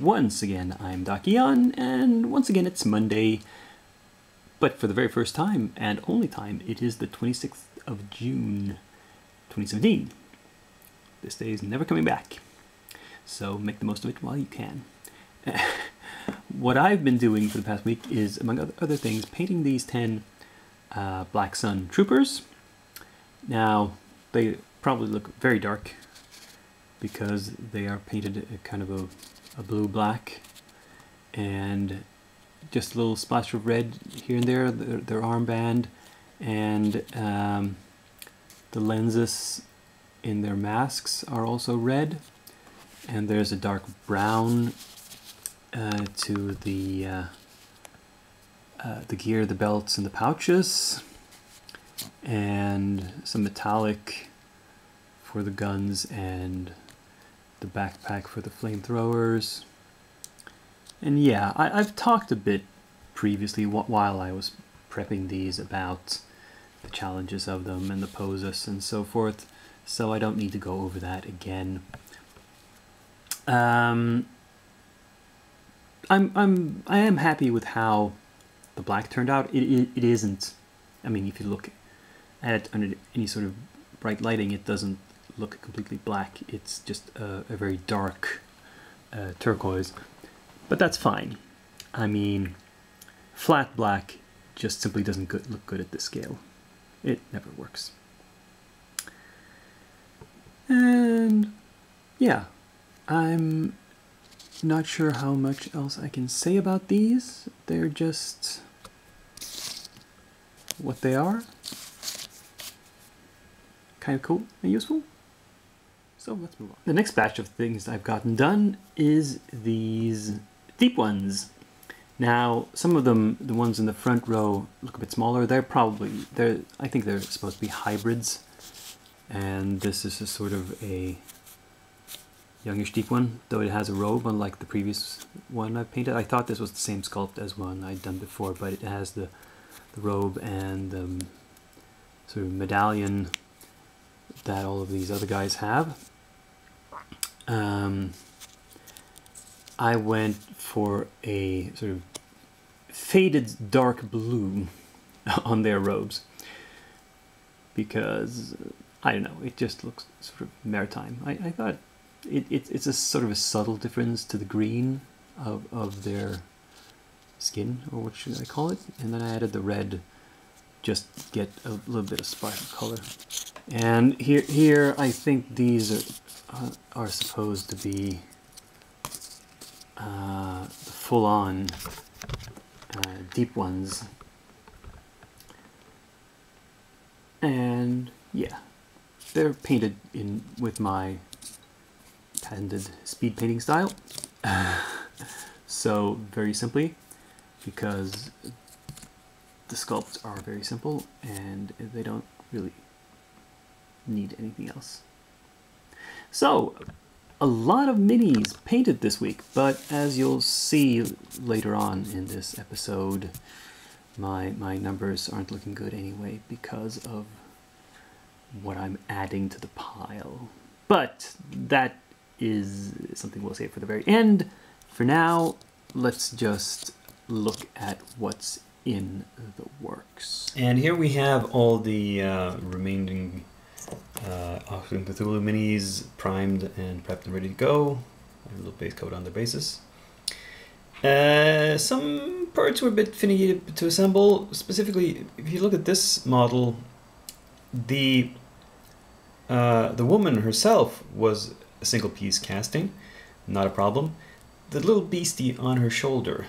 Once again, I'm Dakian, and once again it's Monday, but for the very first time, and only time, it is the 26th of June, 2017. This day is never coming back, so make the most of it while you can. What I've been doing for the past week is, among other things, painting these 10 Black Sun Troopers. Now, they probably look very dark, because they are painted kind of a blue-black, and just a little splash of red here and there, their armband, and the lenses in their masks are also red, and there's a dark brown to the gear, the belts, and the pouches, and some metallic for the guns and the backpack for the flamethrowers. And yeah, I've talked a bit previously while I was prepping these about the challenges of them and the poses and so forth, so I don't need to go over that again. I am happy with how the black turned out. It isn't, I mean, if you look at it under any sort of bright lighting, it doesn't look completely black. It's just a very dark turquoise, but that's fine. I mean, flat black just simply doesn't look good at this scale. It never works. And yeah, I'm not sure how much else I can say about these. They're just what they are. Kind of cool and useful. So let's move on. The next batch of things I've gotten done is these deep ones. Now, some of them, the ones in the front row, look a bit smaller. I think they're supposed to be hybrids. And this is a sort of a youngish deep one, though it has a robe, unlike the previous one I've painted. I thought this was the same sculpt as one I'd done before, but it has the robe and the sort of medallion that all of these other guys have. I went for a sort of faded dark blue on their robes because, I don't know, it just looks sort of maritime. I thought it's a sort of a subtle difference to the green of their skin, or what should I call it, and then I added the red just to get a little bit of spark of color. And here I think these are supposed to be the full-on deep ones. And yeah, they're painted in with my patented speed painting style. So very simply, because the sculpts are very simple and they don't really need anything else. So, a lot of minis painted this week, but as you'll see later on in this episode, my numbers aren't looking good anyway because of what I'm adding to the pile. But that is something we'll save for the very end. For now, let's just look at what's in the works. And here we have all the remaining Oxygen Cthulhu minis primed and prepped and ready to go. A little base coat on the bases. Some parts were a bit finicky to assemble. Specifically, if you look at this model, the woman herself was a single piece casting, not a problem. The little beastie on her shoulder,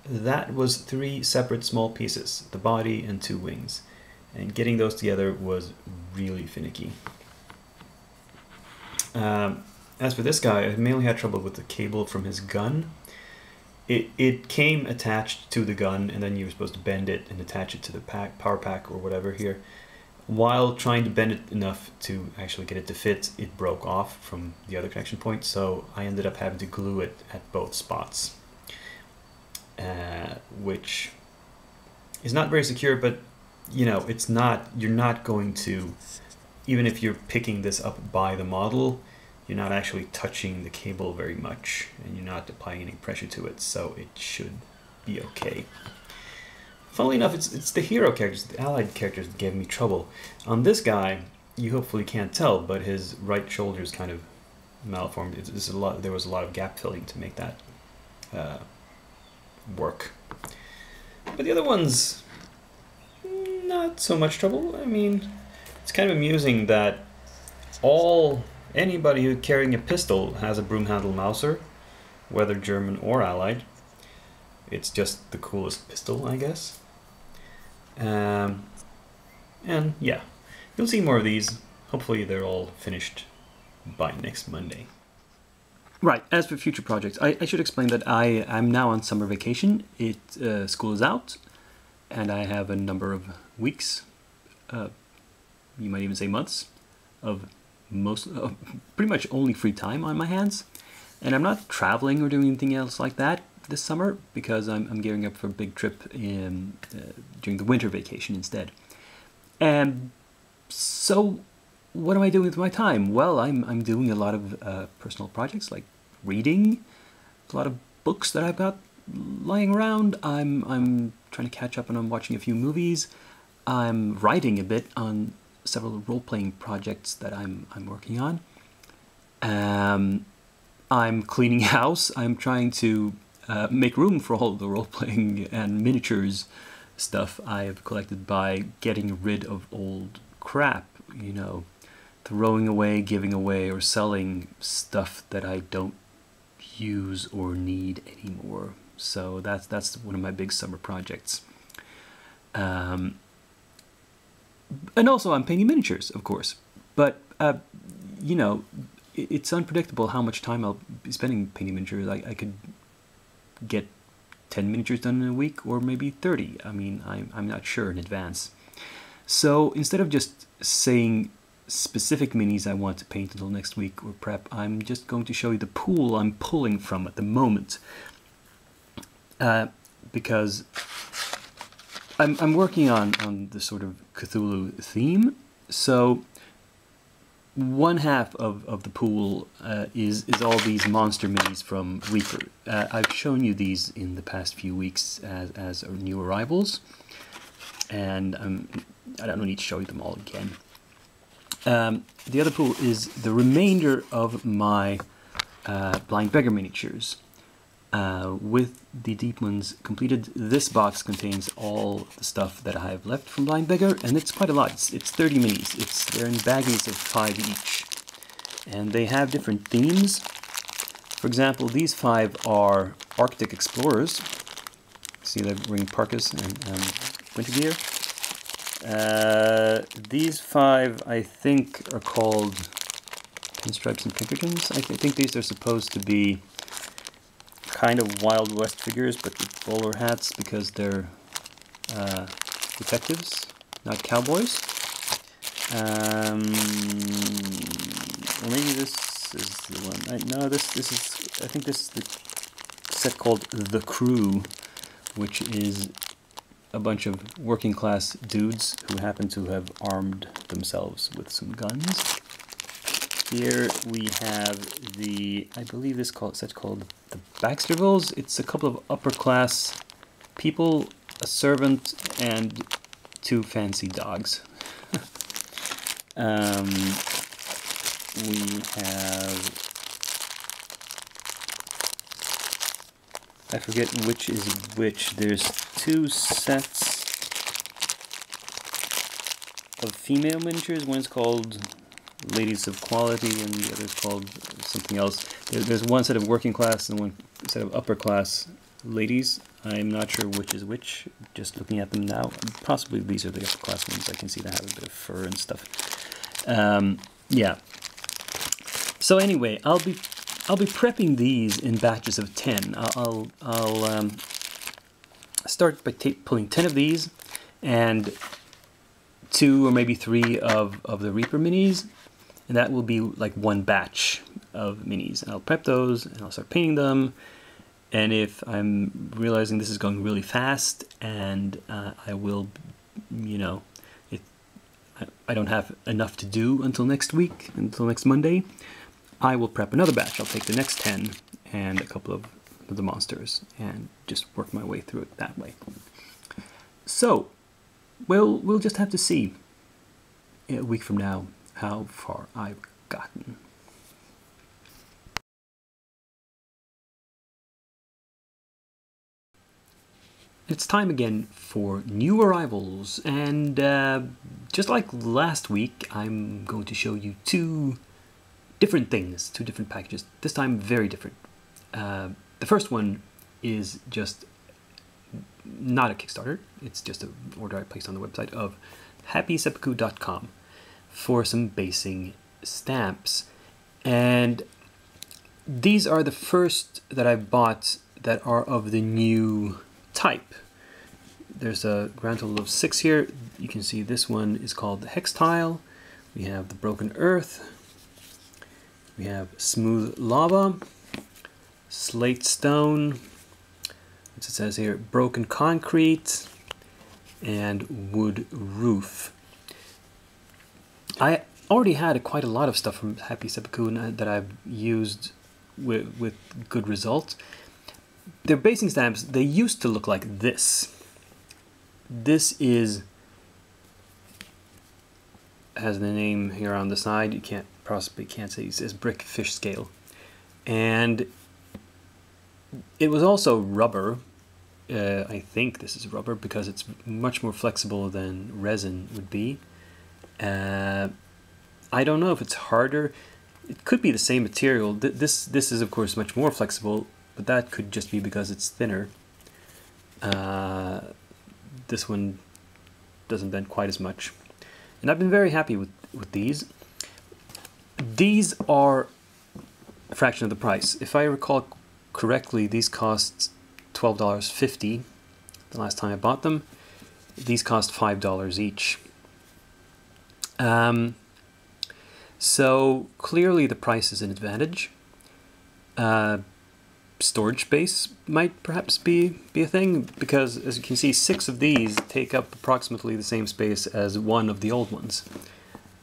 that was 3 separate small pieces, the body and 2 wings. And getting those together was really finicky. As for this guy, I mainly had trouble with the cable from his gun. It came attached to the gun, and then you were supposed to bend it and attach it to the power pack or whatever here. While trying to bend it enough to actually get it to fit, it broke off from the other connection point, so I ended up having to glue it at both spots. Which is not very secure, but you know, you're not going to, even if you're picking this up by the model, you're not actually touching the cable very much, and you're not applying any pressure to it, so it should be okay. Funnily enough, it's the hero characters, the allied characters that gave me trouble. On this guy, you hopefully can't tell, but his right shoulder is kind of malformed. There was a lot of gap filling to make that work. But the other ones, not so much trouble. I mean, it's kind of amusing that anybody who's carrying a pistol has a broom handle Mauser, whether German or Allied. It's just the coolest pistol, I guess. And yeah, you'll see more of these. Hopefully they're all finished by next Monday. Right, as for future projects, I should explain that I'm now on summer vacation. School is out, and I have a number of weeks, you might even say months, of pretty much only free time on my hands. And I'm not traveling or doing anything else like that this summer, because I'm gearing up for a big trip during the winter vacation instead. And so what am I doing with my time? Well, I'm doing a lot of personal projects, like reading, a lot of books that I've got lying around. I'm trying to catch up, and I'm watching a few movies. I'm writing a bit on several role-playing projects that I'm working on. I'm cleaning house. I'm trying to make room for all the role-playing and miniatures stuff I have collected by getting rid of old crap, you know, throwing away, giving away, or selling stuff that I don't use or need anymore. So that's one of my big summer projects. And also I'm painting miniatures, of course. But, you know, it's unpredictable how much time I'll be spending painting miniatures. I could get 10 miniatures done in a week, or maybe 30. I mean, I'm not sure in advance. So instead of just saying specific minis I want to paint until next week or prep, I'm just going to show you the pool I'm pulling from at the moment. Because I'm working on the sort of Cthulhu theme. So one half of the pool is all these monster minis from Reaper. I've shown you these in the past few weeks as new arrivals, and I don't need to show you them all again. The other pool is the remainder of my Blind Beggar miniatures. With the deep ones completed, this box contains all the stuff that I have left from Blind Beggar, and it's quite a lot. It's 30 minis. They're in baggies of 5 each, and they have different themes. For example, these 5 are Arctic Explorers. See, they're wearing parkas and winter gear. These 5, I think, are called Pinstripes and Pinkertons. I think these are supposed to be kind of Wild West figures, but with bowler hats, because they're detectives, not cowboys. Or maybe this is the one. No, this is. I think this is the set called The Crew, which is a bunch of working class dudes who happen to have armed themselves with some guns. Here we have I believe this set's called the Baxtervilles. It's a couple of upper class people, a servant, and 2 fancy dogs. We have, I forget which is which. There's 2 sets of female miniatures. One's called Ladies of Quality, and the other's called something else. There's one set of working class and one set of upper class ladies. I'm not sure which is which, just looking at them now. Possibly these are the upper class ones. I can see they have a bit of fur and stuff. Yeah. So anyway, I'll be prepping these in batches of 10. I'll start by pulling 10 of these, and 2 or maybe 3 of the Reaper minis, and that will be like one batch of minis. And I'll prep those, and I'll start painting them. And if I'm realizing this is going really fast, and I will, you know, I don't have enough to do until next week, until next Monday, I will prep another batch. I'll take the next 10 and a couple of the monsters and just work my way through it that way. So, we'll just have to see a week from now how far I've gotten. It's time again for new arrivals, and just like last week, I'm going to show you two different things, two different packages, this time very different. The first one is just not a Kickstarter, it's just an order I placed on the website of shakycam for some basing stamps. And these are the first that I've bought that are of the new type. There's a grand total of 6 here. You can see this one is called the Hex Tile. We have the Broken Earth. We have Smooth Lava, Slate Stone, as it says here, Broken Concrete, and Wood Roof. I already had quite a lot of stuff from Happy Seppuku that I've used with good results. Their basing stamps, they used to look like this. This has the name here on the side. You possibly can't see. It says brick fish scale. And it was also rubber. I think this is rubber because it's much more flexible than resin would be. I don't know if it's harder. It could be the same material. This is of course much more flexible, but that could just be because it's thinner. This one doesn't bend quite as much. And I've been very happy with these. These are a fraction of the price. If I recall correctly, these cost $12.50 the last time I bought them. These cost $5 each. So clearly the price is an advantage. Storage space might perhaps be a thing, because as you can see, 6 of these take up approximately the same space as one of the old ones.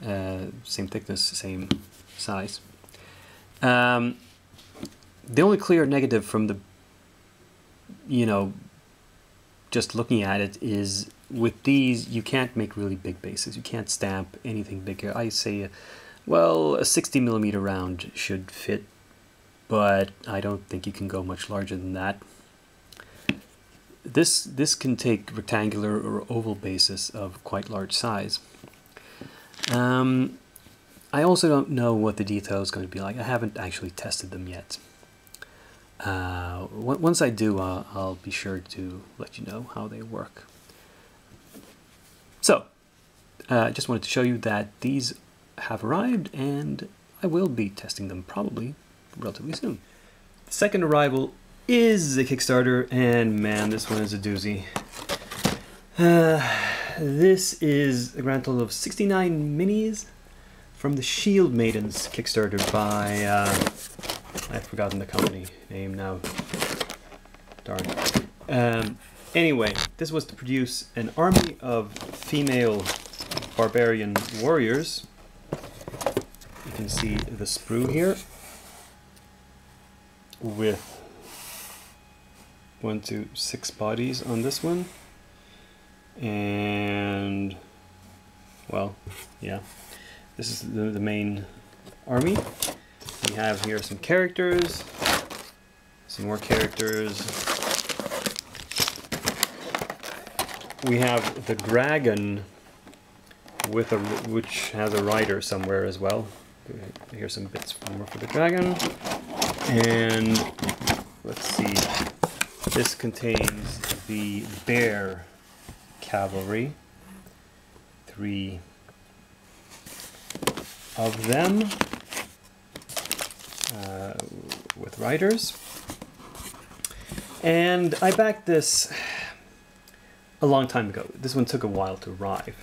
Same thickness, same size. The only clear negative from the, just looking at it is with these you can't make really big bases. You can't stamp anything bigger. I say, well, a 60mm round should fit, but I don't think you can go much larger than that. This can take rectangular or oval bases of quite large size. I also don't know what the detail is going to be like. I haven't actually tested them yet. Once I do, I'll be sure to let you know how they work. So, I just wanted to show you that these have arrived, and I will be testing them probably relatively soon. The second arrival is a Kickstarter, and man, this one is a doozy. This is a grand total of 69 minis from the Shield Maidens Kickstarter by, I've forgotten the company name now. Darn. Anyway, this was to produce an army of female barbarian warriors. You can see the sprue here with 1, 2, 6 bodies on this one. And, well, yeah, this is the main army. We have here some characters, some more characters. We have the dragon with which has a rider somewhere as well. Here's some bits more for the dragon. And let's see, this contains the bear cavalry, 3 of them with riders. And I backed this a long time ago. This one took a while to arrive.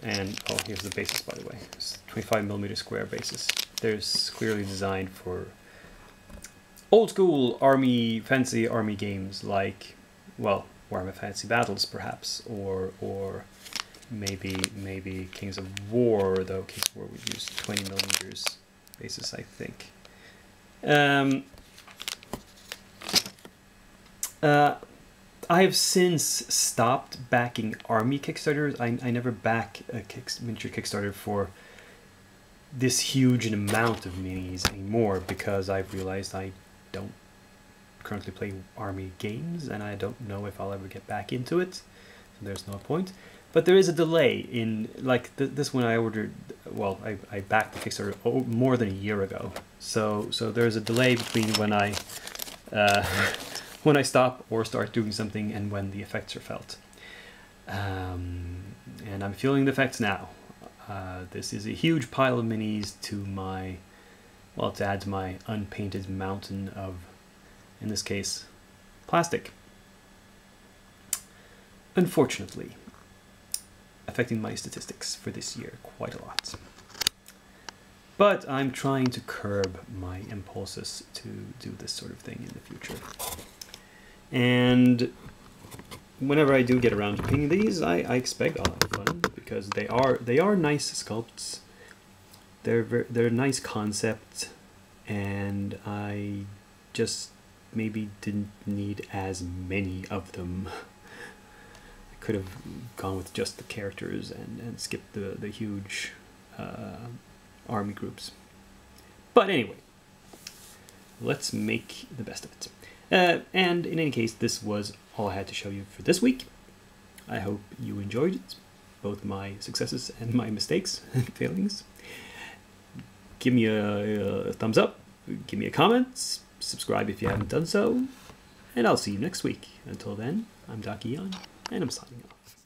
And, oh, here's the basis, by the way. It's 25mm square basis. They're clearly designed for old school fancy army games like, well, Warhammer Fantasy Battles perhaps, or maybe Kings of War, though Kings of War would use 20mm basis, I think. I have since stopped backing army Kickstarters. I never back a miniature Kickstarter for this huge an amount of minis anymore because I've realized I don't currently play army games and I don't know if I'll ever get back into it. So there's no point. But there is a delay in, like, this one I ordered, well, I backed the Kickstarter more than a year ago. So there's a delay between when I stop or start doing something and when the effects are felt. And I'm feeling the effects now. This is a huge pile of minis to my, well, to add to my unpainted mountain of, in this case, plastic. Unfortunately, affecting my statistics for this year quite a lot. But I'm trying to curb my impulses to do this sort of thing in the future. And whenever I do get around to painting these, I expect I'll have fun because they are nice sculpts. They're a nice concept, and I just maybe didn't need as many of them. Could have gone with just the characters and skipped the huge army groups. But anyway, let's make the best of it. And in any case, this was all I had to show you for this week. I hope you enjoyed it, both my successes and my mistakes and failings. Give me a thumbs up, give me a comment, subscribe if you haven't done so, and I'll see you next week. Until then, I'm Dakian, and I'm signing off.